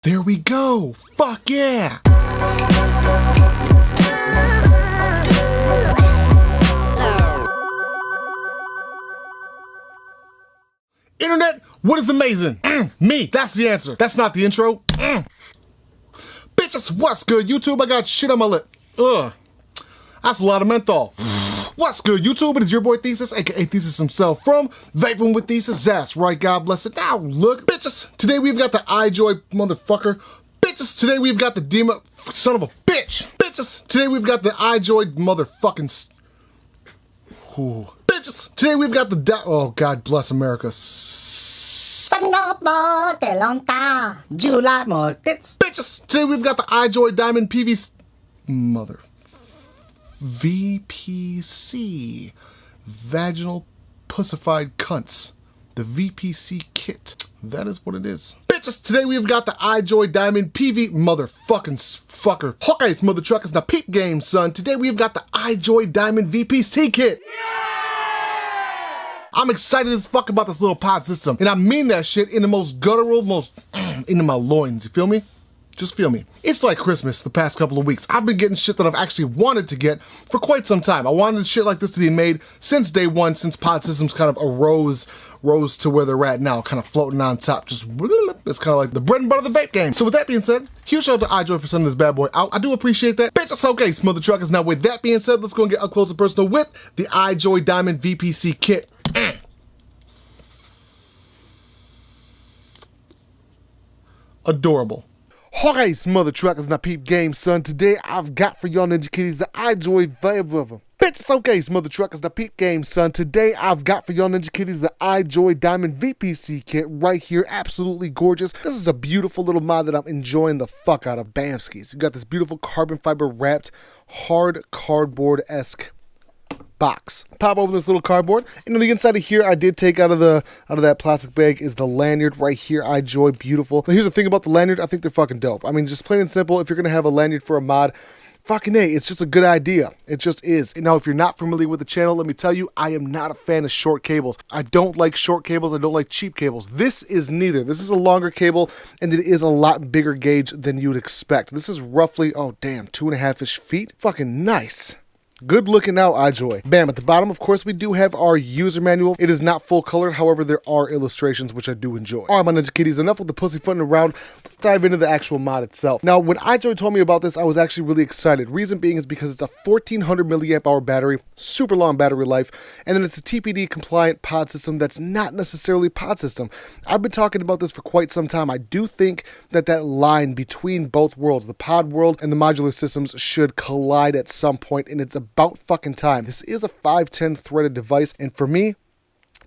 There we go. Fuck yeah. Internet, what is amazing? Me, that's the answer. That's not the intro. Bitches, what's good, YouTube? I got shit on my lip. Ugh. That's a lot of menthol. What's good, YouTube? It is your boy Thesis, aka Thesis himself, from Vaping with Thesis. That's right, God bless it. Now, look, bitches, today we've got the iJoy motherfucker. Bitches, today we've got the Demon, son of a bitch. Bitches, today we've got the iJoy motherfucking. Bitches, today we've got the oh, God bless America. Bitches, today we've got the iJoy Diamond PVC VPC Vaginal Pussified Cunts. The VPC Kit. That is what it is. Bitches, today we've got the iJoy Diamond PV motherfucking fucker. Hawkeye's mother truckers, the peep game, son. Today we've got the iJoy Diamond VPC Kit. I'm excited as fuck about this little pod system. And I mean that shit in the most guttural, most into my loins. You feel me? Just feel me. It's like Christmas the past couple of weeks. I've been getting shit that I've actually wanted to get for quite some time. I wanted shit like this to be made since day one, since pod systems kind of rose to where they're at now, kind of floating on top. Just, it's kind of like the bread and butter of the vape game. So with that being said, huge shout out to iJoy for sending this bad boy out. I do appreciate that. Bitch, it's okay, smother truckers. Now with that being said, let's go and get up close and personal with the iJoy Diamond VPC Kit. Adorable. Alright, mother truckers, now peep game, son. Today I've got for y'all ninja kitties the iJoy Vape. Bitch, it's okay, mother truckers, now peep game, son. Today I've got for y'all ninja kitties the iJoy Diamond VPC Kit right here. Absolutely gorgeous. This is a beautiful little mod that I'm enjoying the fuck out of. Bamskis. You got this beautiful carbon fiber wrapped hard cardboard-esque box. Pop open this little cardboard, and on the inside of here, I did take out of that plastic bag is the lanyard right here. iJoy, beautiful. Now here's the thing about the lanyard, I think they're fucking dope. I mean, just plain and simple, if you're gonna have a lanyard for a mod, fucking A, it's just a good idea. It just is. And now, if you're not familiar with the channel, let me tell you, I am not a fan of short cables. I don't like short cables. I don't like cheap cables. This is neither. This is a longer cable, and it is a lot bigger gauge than you would expect. This is roughly, oh damn, 2.5-ish feet. Fucking nice. Good looking out, iJoy. Bam, at the bottom, of course, we do have our user manual. It is not full colored, however, there are illustrations, which I do enjoy. All right, my ninja kitties, enough with the pussyfooting around. Let's dive into the actual mod itself. Now, when iJoy told me about this, I was actually really excited. Reason being is because it's a 1400 milliamp hour battery, super long battery life, and then it's a TPD compliant pod system that's not necessarily pod system. I've been talking about this for quite some time. I do think that that line between both worlds, the pod world and the modular systems, should collide at some point, and it's about fucking time. This is a 510 threaded device, and for me,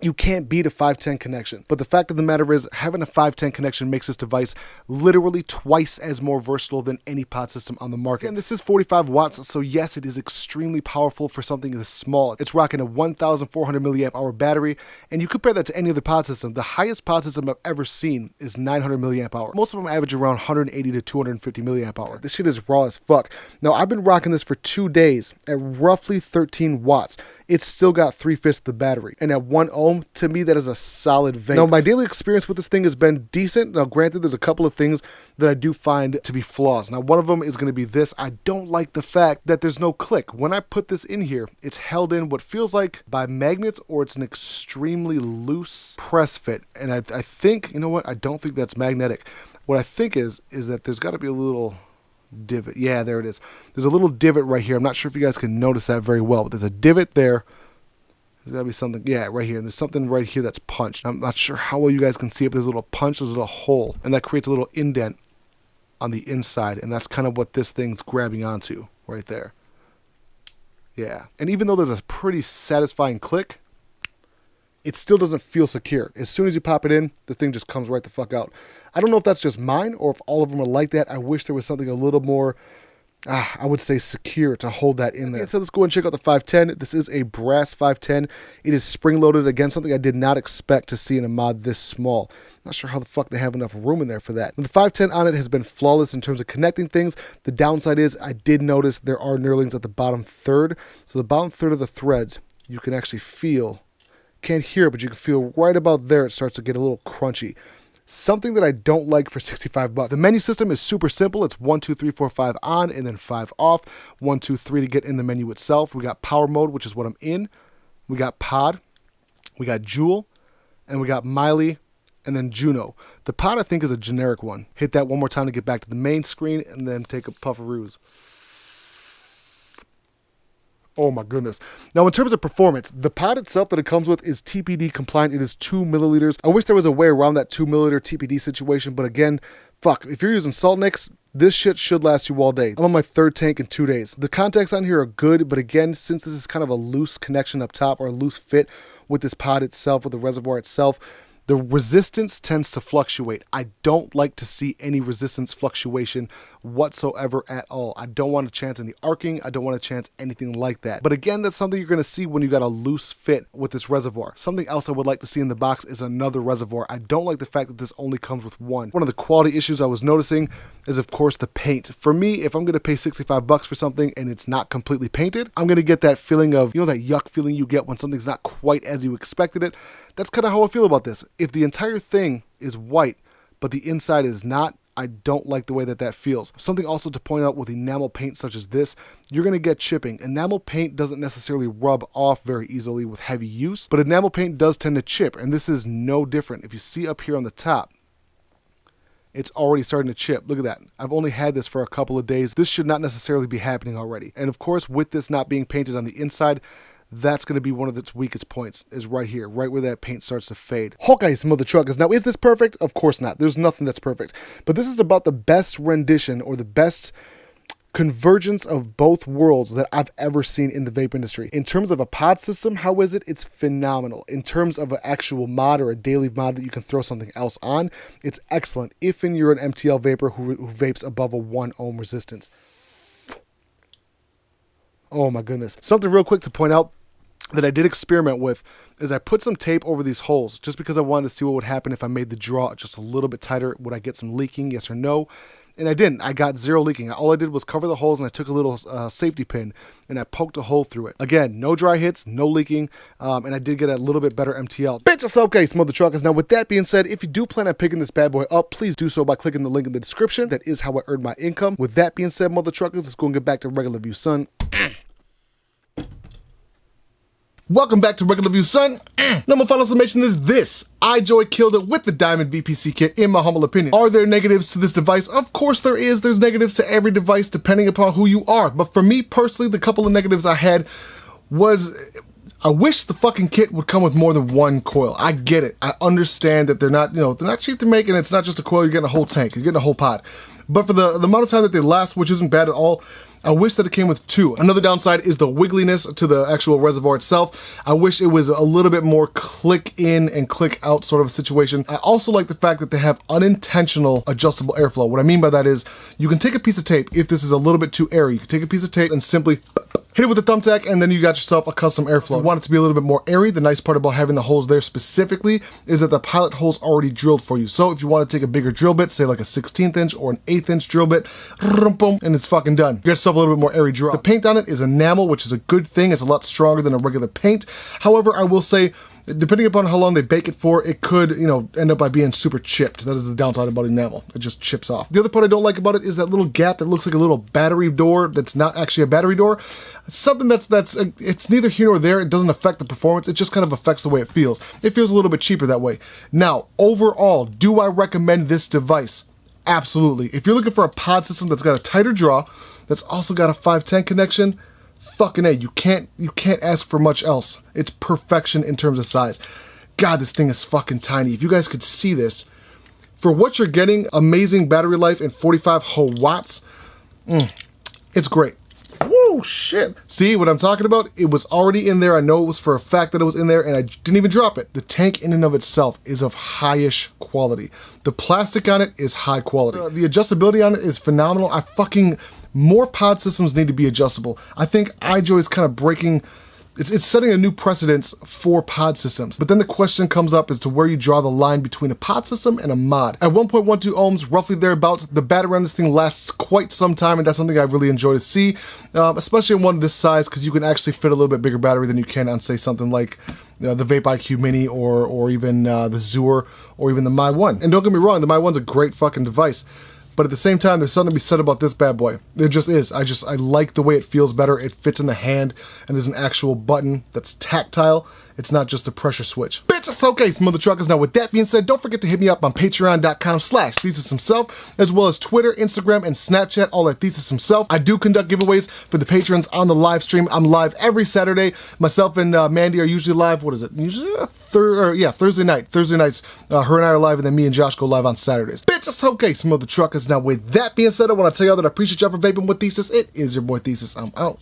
you can't beat a 510 connection. But the fact of the matter is, having a 510 connection makes this device literally twice as more versatile than any pod system on the market. And this is 45 watts, so yes, it is extremely powerful for something this small. It's rocking a 1400 milliamp hour battery, and you compare that to any other pod system. The highest pod system I've ever seen is 900 milliamp hour. Most of them average around 180 to 250 milliamp hour. This shit is raw as fuck. Now, I've been rocking this for 2 days at roughly 13 watts. It's still got 3/5 the battery, and at 1 ohm, to me, that is a solid vape. Now, my daily experience with this thing has been decent. Now, granted, there's a couple of things that I do find to be flaws. Now, one of them is going to be this. I don't like the fact that there's no click. When I put this in here, it's held in what feels like by magnets, or it's an extremely loose press fit. And I think, you know what? I don't think that's magnetic. What I think is that there's got to be a little divot. Yeah, there it is. There's a little divot right here. I'm not sure if you guys can notice that very well, but there's a divot there. There's got to be something, yeah, right here. And there's something right here that's punched. I'm not sure how well you guys can see it, but there's a little punch, there's a little hole, and that creates a little indent on the inside, and that's kind of what this thing's grabbing onto right there. Yeah, and even though there's a pretty satisfying click, it still doesn't feel secure. As soon as you pop it in, the thing just comes right the fuck out. I don't know if that's just mine or if all of them are like that. I wish there was something a little more, I would say, secure to hold that in there. So let's go and check out the 510. This is a brass 510. It is spring-loaded. Again, something I did not expect to see in a mod this small. Not sure how the fuck they have enough room in there for that. And the 510 on it has been flawless in terms of connecting things. The downside is I did notice there are knurlings at the bottom third. So the bottom third of the threads, you can actually feel, can't hear it, but you can feel right about there it starts to get a little crunchy. something that I don't like for 65 bucks. The menu system is super simple. It's 1, 2, 3, 4, 5 on and then 5 off. 1, 2, 3 to get in the menu itself. We got power mode, which is what I'm in. We got pod. We got Jewel. And we got Miley. And then Juno. The pod, I think, is a generic one. Hit that one more time to get back to the main screen and then take a puff of ruse. Oh my goodness. Now in terms of performance, the pod itself that it comes with is TPD compliant. It is 2 milliliters. I wish there was a way around that 2 milliliter TPD situation, but again, fuck, if you're using salt nicks, this shit should last you all day. I'm on my 3rd tank in 2 days. The contacts on here are good, but again, since this is kind of a loose connection up top or a loose fit with this pod itself, with the reservoir itself, the resistance tends to fluctuate. I don't like to see any resistance fluctuation whatsoever at all. I don't want to chance any arcing. I don't want to chance anything like that. But again, that's something you're going to see when you got a loose fit with this reservoir. Something else I would like to see in the box is another reservoir. I don't like the fact that this only comes with one. One of the quality issues I was noticing is, of course, the paint. For me, if I'm going to pay 65 bucks for something and it's not completely painted, I'm going to get that feeling of, you know, that yuck feeling you get when something's not quite as you expected it. That's kind of how I feel about this. If the entire thing is white, but the inside is not, I don't like the way that that feels. Something also to point out with enamel paint such as this, you're going to get chipping. Enamel paint doesn't necessarily rub off very easily with heavy use, but enamel paint does tend to chip, and this is no different. If you see up here on the top, it's already starting to chip. Look at that. I've only had this for a couple of days. This should not necessarily be happening already. And of course, with this not being painted on the inside, that's going to be one of its weakest points, is right here, right where that paint starts to fade. Hawkeye, some other truckers. Now, is this perfect? Of course not. There's nothing that's perfect. But this is about the best rendition or the best convergence of both worlds that I've ever seen in the vape industry. In terms of a pod system, how is it? It's phenomenal. In terms of an actual mod or a daily mod that you can throw something else on, it's excellent if you're an MTL vapor who vapes above a 1 ohm resistance. Oh my goodness. Something real quick to point out that I did experiment with is I put some tape over these holes just because I wanted to see what would happen if I made the draw just a little bit tighter. Would I get some leaking, yes or no? And I didn't. I got 0 leaking. All I did was cover the holes and I took a little safety pin and I poked a hole through it. Again, no dry hits, no leaking, and I did get a little bit better MTL. Bitch, it's okay, mother truckers. Now, with that being said, if you do plan on picking this bad boy up, please do so by clicking the link in the description. That is how I earn my income. With that being said, mother truckers, let's go and get back to regular view, son. Welcome back to Regular View, son. Now my final summation is this. iJoy killed it with the Diamond VPC Kit, in my humble opinion. Are there negatives to this device? Of course there is. There's negatives to every device depending upon who you are. But for me personally, the couple of negatives I had was, I wish the fucking kit would come with more than 1 coil. I get it. I understand that they're not, they're not cheap to make, and it's not just a coil. You're getting a whole tank. You're getting a whole pod. But for the amount of time that they last, which isn't bad at all, I wish that it came with 2. Another downside is the wiggliness to the actual reservoir itself. I wish it was a little bit more click in and click out sort of a situation. I also like the fact that they have unintentional adjustable airflow. What I mean by that is you can take a piece of tape if this is a little bit too airy. You can take a piece of tape and simply hit it with a thumbtack, and then you got yourself a custom airflow. If you want it to be a little bit more airy, the nice part about having the holes there specifically is that the pilot hole's already drilled for you. So if you want to take a bigger drill bit, say like a 16th inch or an 1/8 inch drill bit, and it's fucking done. Get yourself a little bit more airy draw. The paint on it is enamel, which is a good thing. It's a lot stronger than a regular paint. However, I will say, depending upon how long they bake it for, it could, end up by being super chipped. That is the downside about enamel. It just chips off. The other part I don't like about it is that little gap that looks like a little battery door that's not actually a battery door. Something it's neither here nor there. It doesn't affect the performance. It just kind of affects the way it feels. It feels a little bit cheaper that way. Now, overall, do I recommend this device? Absolutely. If you're looking for a pod system that's got a tighter draw, that's also got a 510 connection, fucking A, you can't ask for much else. It's perfection in terms of size. God, this thing is fucking tiny. If you guys could see this, for what you're getting, amazing battery life and 45 watts, it's great. Whoa, shit. See what I'm talking about? It was already in there. I know it was for a fact that it was in there, and I didn't even drop it. The tank in and of itself is of highish quality. The plastic on it is high quality. The adjustability on it is phenomenal. More pod systems need to be adjustable. I think iJoy is kind of breaking It's setting a new precedence for pod systems. But then the question comes up as to where you draw the line between a pod system and a mod. At 1.12 ohms, roughly thereabouts, the battery on this thing lasts quite some time, and that's something I really enjoy to see, especially in one this size, because you can actually fit a little bit bigger battery than you can on, say, something like the Vape IQ Mini or even the Zur or even the My One. And don't get me wrong, the My One's a great fucking device. But at the same time, there's something to be said about this bad boy. There just is. I like the way it feels better. It fits in the hand, and there's an actual button that's tactile. It's not just a pressure switch. Bitch, it's okay, mother truckers. Now, with that being said, don't forget to hit me up on patreon.com/ThesisHimself, as well as Twitter, Instagram, and Snapchat, all at ThesisHimself. I do conduct giveaways for the patrons on the live stream. I'm live every Saturday. Myself and Mandy are usually live. What is it? Usually Thursday night. Thursday nights, her and I are live, and then me and Josh go live on Saturdays. Bitch, it's okay, mother truckers. Now, with that being said, I want to tell y'all that I appreciate y'all for vaping with Thesis. It is your boy Thesis. I'm out.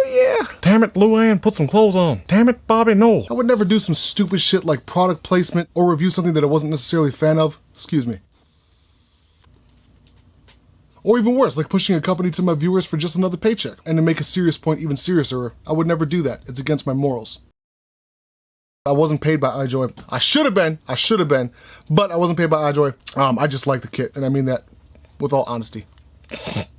Yeah. Damn it, Luann, put some clothes on. Damn it, Bobby, no. I would never do some stupid shit like product placement or review something that I wasn't necessarily a fan of. Excuse me. Or even worse, like pushing a company to my viewers for just another paycheck. And to make a serious point even seriouser, I would never do that. It's against my morals. I wasn't paid by iJoy. I should have been, but I wasn't paid by iJoy. I just like the kit, and I mean that with all honesty.